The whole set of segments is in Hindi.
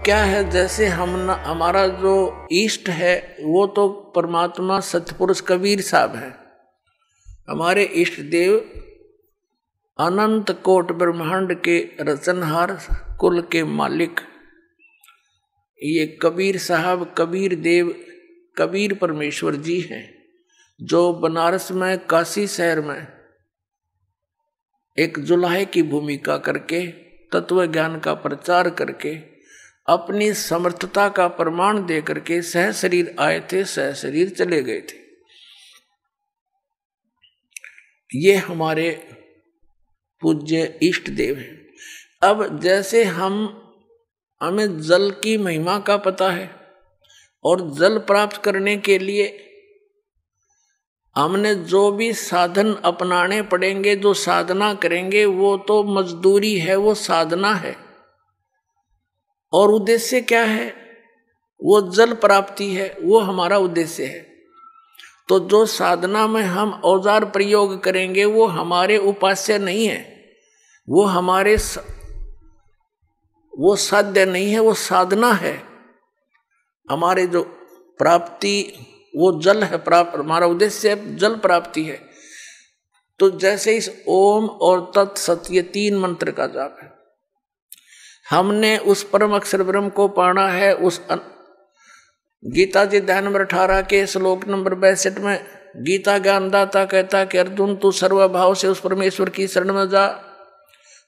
क्या है, जैसे हमारा जो इष्ट है वो तो परमात्मा सतपुरुष कबीर साहब है। हमारे इष्ट देव अनंत कोट ब्रह्मांड के रचनहार, कुल के मालिक ये कबीर साहब, कबीर देव, कबीर परमेश्वर जी हैं, जो बनारस में, काशी शहर में एक जुलाहे की भूमिका करके तत्व ज्ञान का प्रचार करके अपनी समर्थता का प्रमाण दे करके सह शरीर आए थे, सह शरीर चले गए थे। ये हमारे पूज्य इष्ट देव हैं। अब जैसे हमें जल की महिमा का पता है और जल प्राप्त करने के लिए हमने जो भी साधन अपनाने पड़ेंगे, जो साधना करेंगे, वो तो मजदूरी है, वो साधना है। और उद्देश्य क्या है? वो जल प्राप्ति है, वो हमारा उद्देश्य है। तो जो साधना में हम औजार प्रयोग करेंगे वो हमारे उपास्य नहीं है, वो साध्य नहीं है, वो साधना है। हमारे जो प्राप्ति वो जल है, हमारा उद्देश्य जल प्राप्ति है। तो जैसे इस ओम और तत् सत ये 3 मंत्र का जाप है, हमने उस परम अक्षर ब्रह्म को पाना है। उस गीता जी अध्याय नंबर 18 के श्लोक नंबर 62 में गीता ज्ञानदाता कहता कि अर्जुन तू सर्वभाव से उस परमेश्वर की शरण में जा,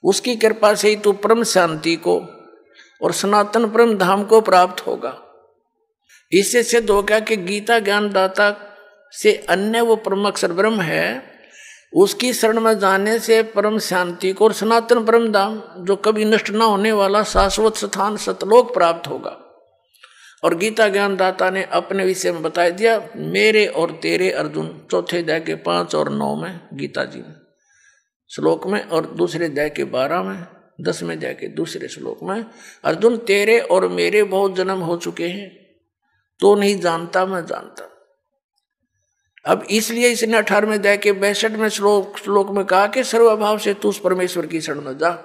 उसकी कृपा से ही तू परम शांति को और सनातन परम धाम को प्राप्त होगा। इससे सिद्ध हो गया कि गीता ज्ञानदाता से अन्य वो परम अक्षर ब्रह्म है, उसकी शरण में जाने से परम शांति को और सनातन परम धाम, जो कभी नष्ट न होने वाला शाश्वत स्थान सतलोक प्राप्त होगा। और गीता ज्ञानदाता ने अपने विषय में बता दिया, मेरे और तेरे अर्जुन, चौथे अध्याय के 5 और 9 में गीता जी में श्लोक में, और दूसरे अध्याय के 12 में, 10वें अध्याय के दूसरे श्लोक में, अर्जुन तेरे और मेरे बहुत जन्म हो चुके हैं, तो नहीं जानता, मैं जानता। अब इसलिए इसने 18वें अध्याय के 62वें श्लोक में कहा कि सर्वभाव से तू उस परमेश्वर की शरण में जा,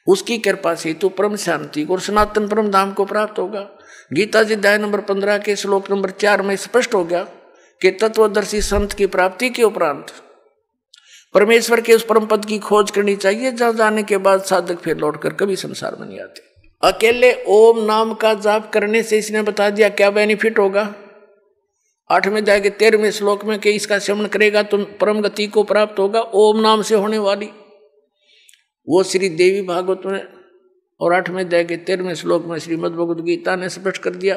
उसकी कृपा से तू परम शांति को और सनातन परम धाम को प्राप्त होगा। गीता जी अध्याय नंबर 15 के श्लोक नंबर 4 में स्पष्ट हो गया कि तत्वदर्शी संत की प्राप्ति के उपरांत परमेश्वर के उस परम पद की खोज करनी चाहिए, जहां जाने के बाद साधक फिर लौटकर कभी संसार में नहीं आते। अकेले ओम नाम का जाप करने से इसने बता दिया क्या बेनिफिट होगा। 8वें अध्याय के 13वें श्लोक में कि इसका सेवन करेगा तो परम गति को प्राप्त होगा। ओम नाम से होने वाली वो श्री देवी भागवत में और 8वें अध्याय के 13वें श्लोक में श्रीमद् भगवद गीता ने स्पष्ट कर दिया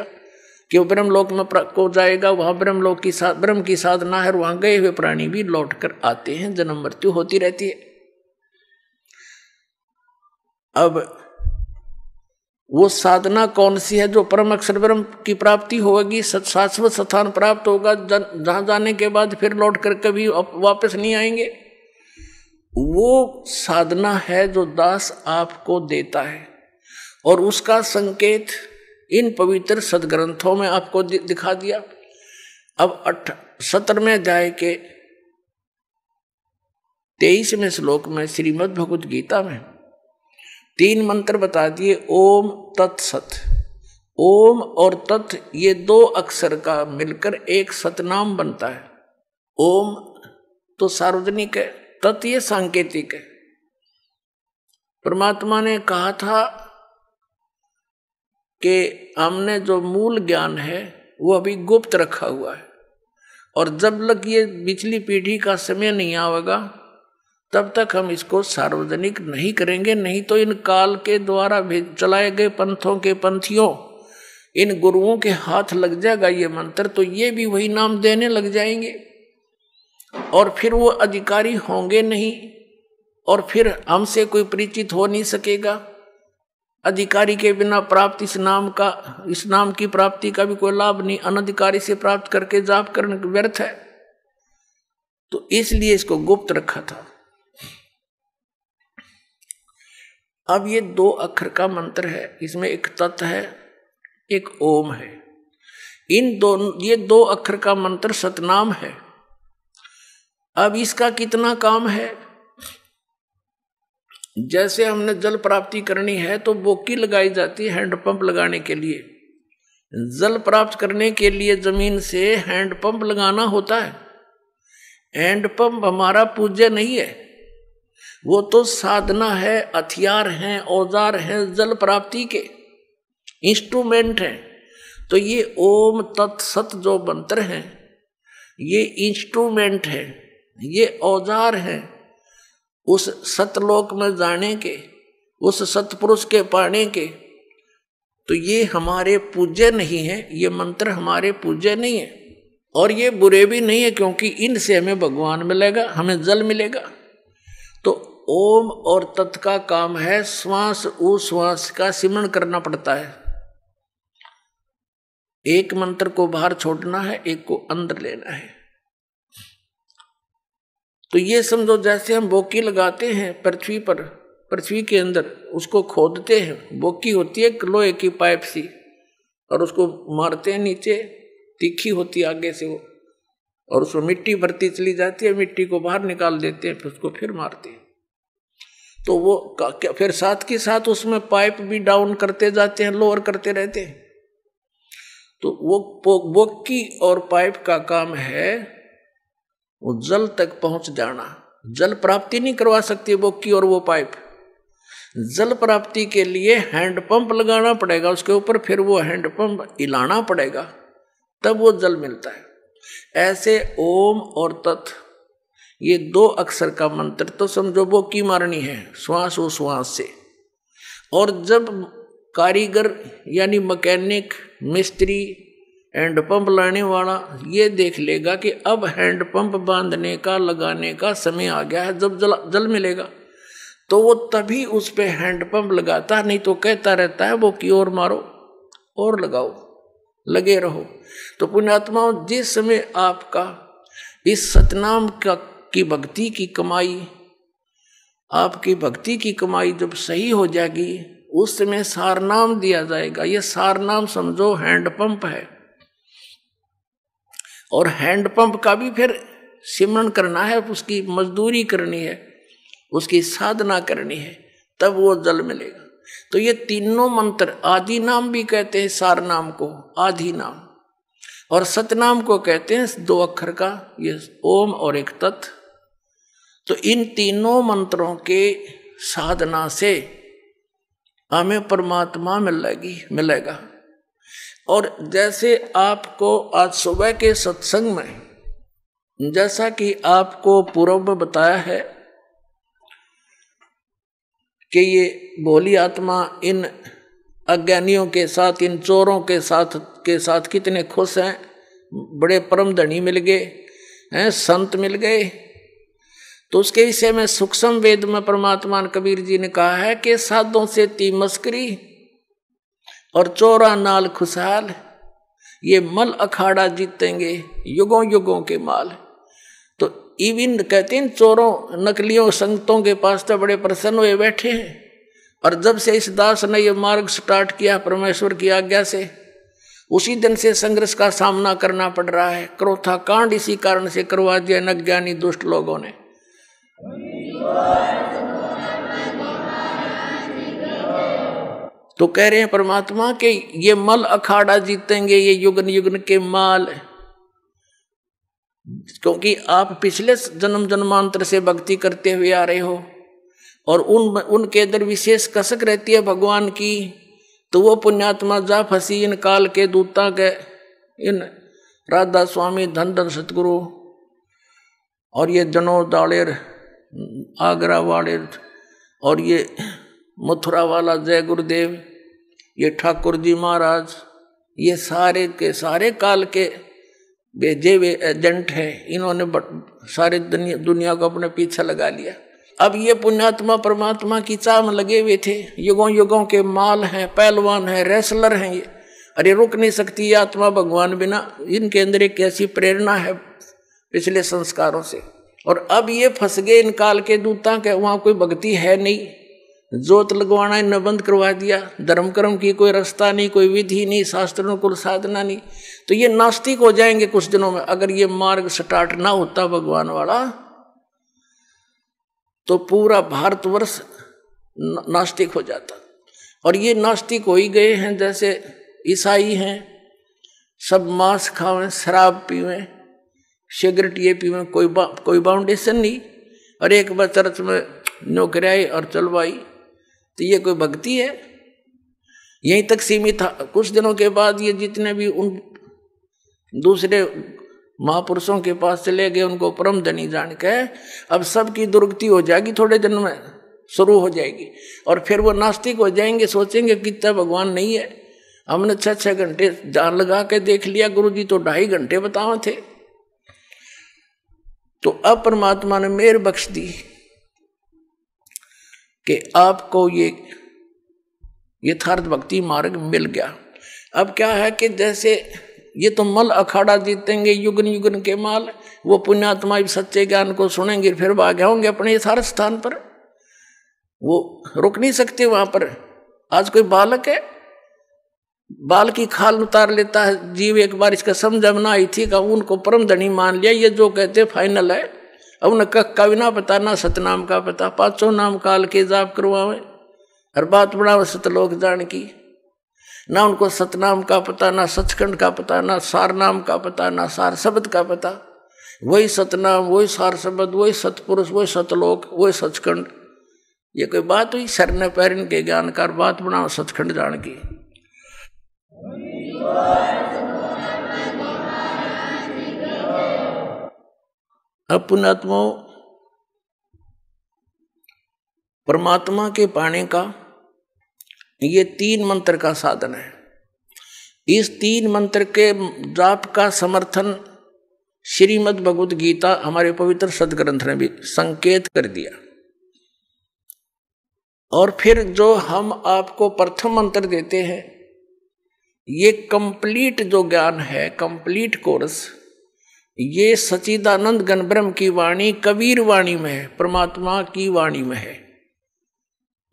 कि वो ब्रह्म लोक में को जाएगा, वहां ब्रह्म की साधना है, और वहां गए हुए प्राणी भी लौट कर आते हैं, जन्म मृत्यु होती रहती है। अब वो साधना कौन सी है? जो परम अक्षर ब्रह्म की प्राप्ति होगी, शाश्वत स्थान प्राप्त होगा, जहां जाने के बाद फिर लौट कर कभी वापस नहीं आएंगे। वो साधना है जो दास आपको देता है, और उसका संकेत इन पवित्र सदग्रंथों में आपको दिखा दिया। अब 17वें अध्याय के 23वें श्लोक में श्रीमद् भगवद गीता में 3 मंत्र बता दिए, ओम तत्सत। ओम और तत् ये 2 अक्षर का मिलकर एक सतनाम बनता है। ओम तो सार्वजनिक है, तत् ये सांकेतिक है। परमात्मा ने कहा था कि हमने जो मूल ज्ञान है वो अभी गुप्त रखा हुआ है, और जब तक ये पिछली पीढ़ी का समय नहीं आएगा तब तक हम इसको सार्वजनिक नहीं करेंगे। नहीं तो इन काल के द्वारा चलाए गए पंथों के पंथियों, इन गुरुओं के हाथ लग जाएगा ये मंत्र, तो ये भी वही नाम देने लग जाएंगे, और फिर वो अधिकारी होंगे नहीं, और फिर हमसे कोई परिचित हो नहीं सकेगा। अधिकारी के बिना प्राप्त इस नाम की प्राप्ति का भी कोई लाभ नहीं। अनधिकारी से प्राप्त करके जाप करने व्यर्थ है। तो इसलिए इसको गुप्त रखा था। अब ये 2 अक्षर का मंत्र है, इसमें एक तत् है, एक ओम है। ये 2 अक्षर का मंत्र सतनाम है। अब इसका कितना काम है? जैसे हमने जल प्राप्ति करनी है तो बोकी लगाई जाती है हैंडपंप लगाने के लिए। जल प्राप्त करने के लिए जमीन से हैंडपंप लगाना होता है। हैंडपंप हमारा पूज्य नहीं है, वो तो साधना है, हथियार हैं, औजार हैं, जल प्राप्ति के इंस्ट्रूमेंट हैं। तो ये ओम तत्सत जो मंत्र हैं ये इंस्ट्रूमेंट है, ये औजार हैं उस सतलोक में जाने के, उस सतपुरुष के पाने के। तो ये हमारे पूज्य नहीं है, ये मंत्र हमारे पूज्य नहीं है और ये बुरे भी नहीं है, क्योंकि इनसे हमें भगवान मिलेगा, हमें जल मिलेगा। तो ओम और तत् का काम है श्वास उश्वास का सिमरण करना पड़ता है। एक मंत्र को बाहर छोड़ना है, एक को अंदर लेना है। तो ये समझो जैसे हम बोकी लगाते हैं पृथ्वी पर, पृथ्वी के अंदर उसको खोदते हैं, बोकी होती है लोहे की पाइप सी, और उसको मारते हैं नीचे, तीखी होती है आगे से वो, और उसमें मिट्टी भरती चली जाती है, मिट्टी को बाहर निकाल देते हैं, फिर उसको फिर मारते हैं। तो वो फिर साथ के साथ उसमें पाइप भी डाउन करते जाते हैं, लोअर करते रहते हैं। तो वो बोकी और पाइप का काम है वो जल तक पहुंच जाना। जल प्राप्ति नहीं करवा सकती बोकी और वो पाइप। जल प्राप्ति के लिए हैंडपंप लगाना पड़ेगा उसके ऊपर, फिर वो हैंडपंप हिलाना पड़ेगा, तब वो जल मिलता है। ऐसे ओम और तत् ये दो अक्षर का मंत्र तो समझो बोकी मारनी है श्वास उश्वास से। और जब कारीगर यानी मैकेनिक मिस्त्री हैंडपंप लाने वाला ये देख लेगा कि अब हैंडपंप बांधने का लगाने का समय आ गया है, जब जल मिलेगा, तो वो तभी उस पे हैंडपंप लगाता, नहीं तो कहता रहता है वो की ओर मारो और लगाओ, लगे रहो। तो पुण्यात्माओं, जिस समय आपका इस सतनाम की भक्ति की कमाई, आपकी भक्ति की कमाई जब सही हो जाएगी, उस समय सारनाम दिया जाएगा। ये सारनाम समझो हैंडपंप है, और हैंडपंप का भी फिर सिमरण करना है, उसकी मजदूरी करनी है, उसकी साधना करनी है, तब वो जल मिलेगा। तो ये तीनों मंत्र, आदि नाम भी कहते हैं सारनाम को, आदि नाम, और सतनाम को कहते हैं दो अक्षर का, ये ओम और एक तत्। तो इन तीनों मंत्रों के साधना से हमें परमात्मा मिलेगा। और जैसे आपको आज सुबह के सत्संग में, जैसा कि आपको पूर्व में बताया है कि ये भोली आत्मा इन अज्ञानियों के साथ, इन चोरों के साथ कितने खुश हैं, बड़े परम धनी मिल गए हैं, संत मिल गए। तो उसके विषय में सूक्ष्म वेद में परमात्मा कबीर जी ने कहा है कि साधों से ती मस्करी और चोरा नाल खुशहाल, ये मल अखाड़ा जीतेंगे युगों युगों के माल। तो इविन कहते हैं चोरों नकलियों संगतों के पास तो बड़े प्रसन्न हुए बैठे हैं, और जब से इस दास ने ये मार्ग स्टार्ट किया परमेश्वर की आज्ञा से, उसी दिन से संघर्ष का सामना करना पड़ रहा है। क्रोथा कांड इसी कारण से करवा दिया अज्ञानी दुष्ट लोगों ने। तो कह रहे हैं परमात्मा के ये मल अखाड़ा जीतेंगे, ये युगन युगन के माल, क्योंकि आप पिछले जन्म जन्मांतर से भक्ति करते हुए आ रहे हो, और उनके अंदर विशेष कसक रहती है भगवान की। तो वो पुण्यात्मा जा फंसी इन काल के दूता के, इन राधा स्वामी धन धन सतगुरु, और ये जनोद दालेर आगरा वालेर, और ये मथुरा वाला जय गुरुदेव, ये ठाकुर जी महाराज, ये सारे के सारे काल के भेजे हुए एजेंट हैं। इन्होंने सारे दुनिया को अपने पीछे लगा लिया। अब ये पुण्यात्मा परमात्मा की चाह में लगे हुए थे, युगों युगों के माल हैं, पहलवान हैं, रेसलर हैं ये। अरे रुक नहीं सकती ये आत्मा भगवान बिना। इनके अंदर एक ऐसी प्रेरणा है पिछले संस्कारों से, और अब ये फंस गए इन काल के दूता के। वहाँ कोई भक्ति है नहीं, जोत लगवाना इन्हें बंद करवा दिया, धर्म कर्म की कोई रास्ता नहीं, कोई विधि नहीं, शास्त्रों को साधना नहीं। तो ये नास्तिक हो जाएंगे कुछ दिनों में, अगर ये मार्ग स्टार्ट ना होता भगवान वाला। तो पूरा भारतवर्ष नास्तिक हो जाता। और ये नास्तिक हो ही गए हैं, जैसे ईसाई हैं, सब मांस खावें, शराब पीवें, सिगरेट ये पीवें, कोई बाउंडेशन नहीं, और एक बार चर्च में नौकरी और चल भाई, तो ये कोई भक्ति है? यहीं तक सीमित था। कुछ दिनों के बाद ये जितने भी उन दूसरे महापुरुषों के पास चले गए, उनको परम धनी जान के अब सबकी दुर्गति हो जाएगी, थोड़े दिन में शुरू हो जाएगी, और फिर वो नास्तिक हो जाएंगे, सोचेंगे कितना भगवान नहीं है। हमने 6-6 घंटे जान लगा के देख लिया, गुरुजी तो 2.5 घंटे बताए थे। तो अब परमात्मा ने मेहर बख्श दी कि आपको ये यथार्थ भक्ति मार्ग मिल गया। अब क्या है कि जैसे ये तो मल अखाड़ा जीतेंगे युगन युगन के माल, वो पुण्यात्मा भी सच्चे ज्ञान को सुनेंगे, फिर भाग होंगे अपने यथार्थ स्थान पर, वो रुक नहीं सकते वहां पर। आज कोई बालक है, बाल की खाल उतार लेता है जीव, एक बार इसका समझ में आई थी का उनको परम धनी मान लिया, ये जो कहते फाइनल है। अब उन्हें का भी ना पता, ना सतनाम का पता, 500 नाम काल के जाप करवावे और बात बढ़ावे सतलोक जान की, ना उनको सतनाम का पता, ना सचखंड का पता, ना सार नाम का पता, ना सार शब्द का पता। वही सतनाम, वही सार शब्द, वही सतपुरुष, वही सतलोक, वही सचखंड। ये कोई बात हुई? सर ने पैरन के ज्ञानकार बात बनाओ सचखंड जान की। अब पुण्यात्मा परमात्मा के पाने का ये 3 मंत्र का साधन है। इस 3 मंत्र के जाप का समर्थन श्रीमद् भगवद गीता हमारे पवित्र सदग्रंथ ने भी संकेत कर दिया। और फिर जो हम आपको प्रथम मंत्र देते हैं, ये कंप्लीट जो ज्ञान है, कंप्लीट कोर्स, ये सच्चिदानंद घन ब्रह्म की वाणी कबीर वाणी में है, परमात्मा की वाणी में है।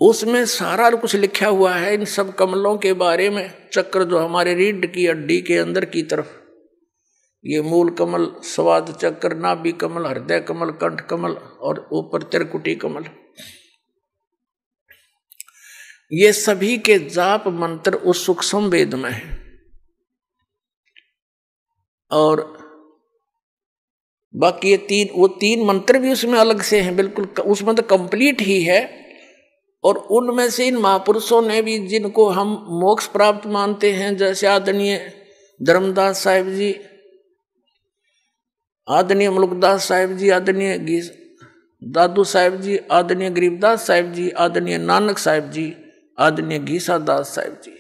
उसमें सारा कुछ लिखा हुआ है इन सब कमलों के बारे में। चक्र जो हमारे रीढ़ की हड्डी के अंदर की तरफ, ये मूल कमल, स्वाद चक्र, नाभि कमल, हृदय कमल, कंठ कमल और ऊपर त्रिकुटी कमल, ये सभी के जाप मंत्र उस सूक्ष्म वेद में है। और बाकी ये वो 3 मंत्र भी उसमें अलग से हैं, बिल्कुल उसमें तो कंप्लीट ही है। और उनमें से इन महापुरुषों ने भी, जिनको हम मोक्ष प्राप्त मानते हैं, जैसे आदरणीय धर्मदास साहिब जी, आदरणीय मुल्कदास साहिब जी, आदरणीय दादू साहिब जी, आदरणीय गरीबदास साहिब जी, आदरणीय नानक साहिब जी, आदरणीय घीसा दास साहिब जी।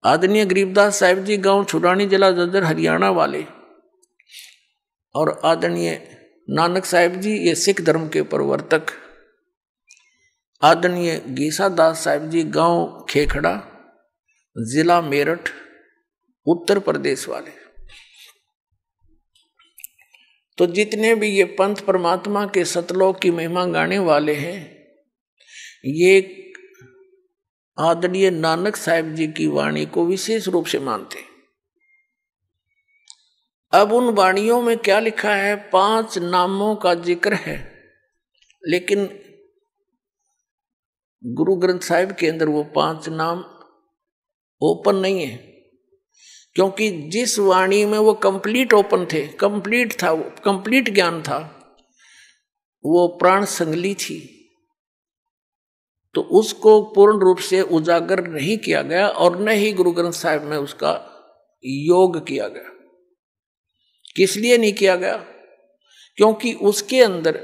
आदरणीय गरीबदास साहिब जी गांव छुड़ानी, जिला जज्जर, हरियाणा वाले, और आदरणीय नानक साहिब जी ये सिख धर्म के प्रवर्तक। आदरणीय घीसा दास साहिब जी गांव खेखड़ा, जिला मेरठ, उत्तर प्रदेश वाले। तो जितने भी ये पंथ परमात्मा के सतलोक की महिमा गाने वाले हैं, ये आदरणीय नानक साहिब जी की वाणी को विशेष रूप से मानते हैं। अब उन वाणियों में क्या लिखा है? 5 नामों का जिक्र है, लेकिन गुरु ग्रंथ साहिब के अंदर वो 5 नाम ओपन नहीं है, क्योंकि जिस वाणी में वो कंप्लीट ओपन थे, कंप्लीट था, वो कंप्लीट ज्ञान था, वो प्राण संगली थी, तो उसको पूर्ण रूप से उजागर नहीं किया गया, और न ही गुरु ग्रंथ साहिब में उसका योग किया गया। किस लिए नहीं किया गया? क्योंकि उसके अंदर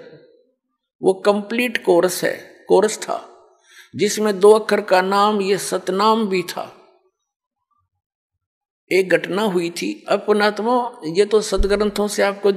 वो कंप्लीट कोरस है, कोरस था, जिसमें 2 अक्षर का नाम, ये सतनाम भी था। एक घटना हुई थी। अब पुणात्मा, ये तो सदग्रंथों से आपको